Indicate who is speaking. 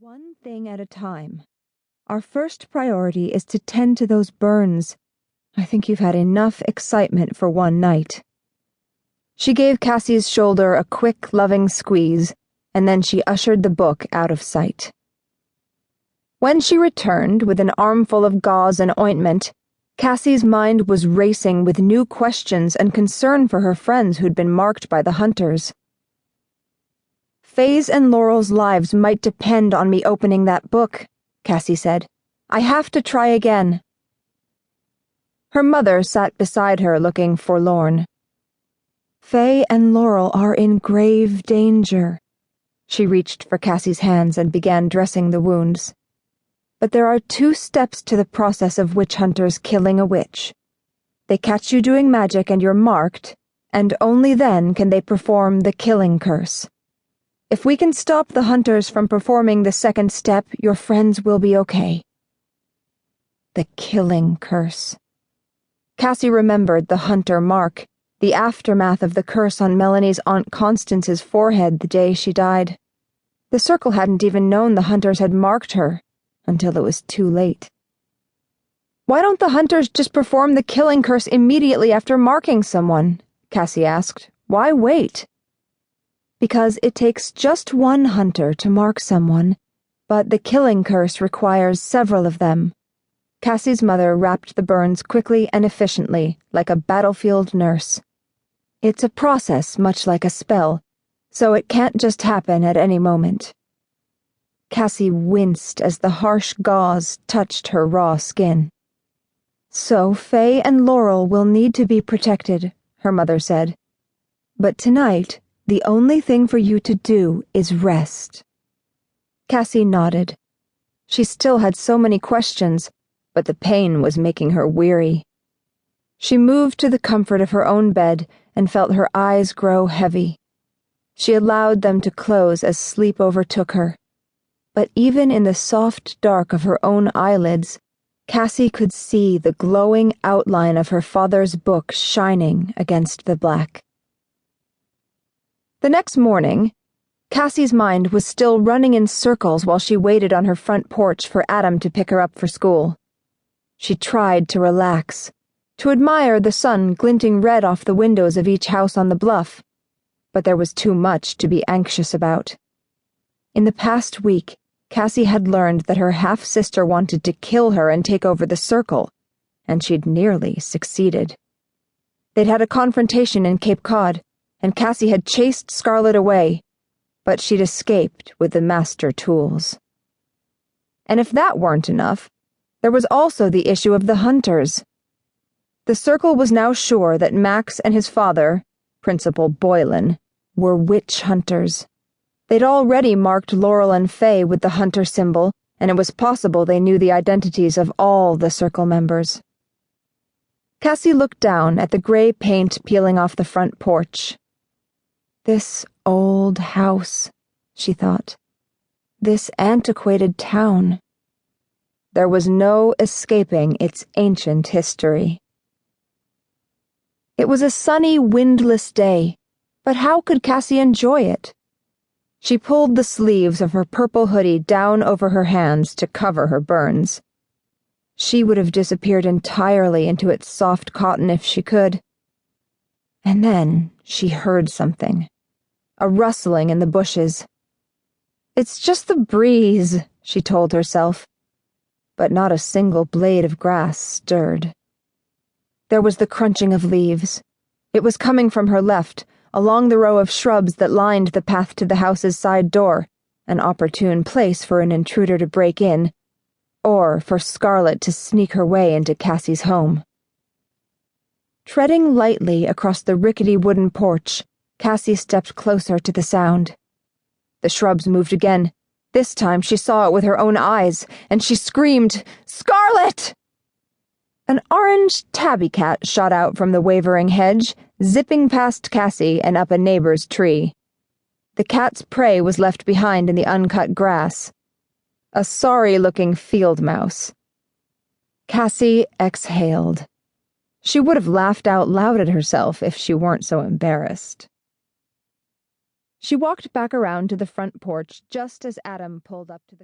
Speaker 1: One thing at a time. Our first priority is to tend to those burns. I think you've had enough excitement for one night. She gave Cassie's shoulder a quick, loving squeeze, and then she ushered the book out of sight. When she returned with an armful of gauze and ointment, Cassie's mind was racing with new questions and concern for her friends who'd been marked by the hunters. Faye's and Laurel's lives might depend on me opening that book, Cassie said. I have to try again. Her mother sat beside her looking forlorn. Faye and Laurel are in grave danger. She reached for Cassie's hands and began dressing the wounds. But there are 2 steps to the process of witch hunters killing a witch. They catch you doing magic and you're marked, and only then can they perform the killing curse. If we can stop the hunters from performing the 2nd step, your friends will be okay. The killing curse. Cassie remembered the hunter mark, the aftermath of the curse on Melanie's Aunt Constance's forehead the day she died. The circle hadn't even known the hunters had marked her until it was too late. Why don't the hunters just perform the killing curse immediately after marking someone? Cassie asked. Why wait? Because it takes just one hunter to mark someone, but the killing curse requires several of them. Cassie's mother wrapped the burns quickly and efficiently, like a battlefield nurse. It's a process much like a spell, so it can't just happen at any moment. Cassie winced as the harsh gauze touched her raw skin. So Faye and Laurel will need to be protected, her mother said. But tonight, the only thing for you to do is rest. Cassie nodded. She still had so many questions, but the pain was making her weary. She moved to the comfort of her own bed and felt her eyes grow heavy. She allowed them to close as sleep overtook her. But even in the soft dark of her own eyelids, Cassie could see the glowing outline of her father's book shining against the black. The next morning, Cassie's mind was still running in circles while she waited on her front porch for Adam to pick her up for school. She tried to relax, to admire the sun glinting red off the windows of each house on the bluff, but there was too much to be anxious about. In the past week, Cassie had learned that her half-sister wanted to kill her and take over the circle, and she'd nearly succeeded. They'd had a confrontation in Cape Cod, and Cassie had chased Scarlet away, but she'd escaped with the master tools. And if that weren't enough, there was also the issue of the hunters. The circle was now sure that Max and his father, Principal Boylan, were witch hunters. They'd already marked Laurel and Faye with the hunter symbol, and it was possible they knew the identities of all the circle members. Cassie looked down at the gray paint peeling off the front porch. This old house, she thought. This antiquated town. There was no escaping its ancient history. It was a sunny, windless day, but how could Cassie enjoy it? She pulled the sleeves of her purple hoodie down over her hands to cover her burns. She would have disappeared entirely into its soft cotton if she could. And then she heard something. A rustling in the bushes. It's just the breeze, she told herself. But not a single blade of grass stirred. There was the crunching of leaves. It was coming from her left, along the row of shrubs that lined the path to the house's side door, an opportune place for an intruder to break in, or for Scarlet to sneak her way into Cassie's home. Treading lightly across the rickety wooden porch, Cassie stepped closer to the sound. The shrubs moved again. This time she saw it with her own eyes, and she screamed, "Scarlet!" An orange tabby cat shot out from the wavering hedge, zipping past Cassie and up a neighbor's tree. The cat's prey was left behind in the uncut grass. A sorry-looking field mouse. Cassie exhaled. She would have laughed out loud at herself if she weren't so embarrassed. She walked back around to the front porch just as Adam pulled up to the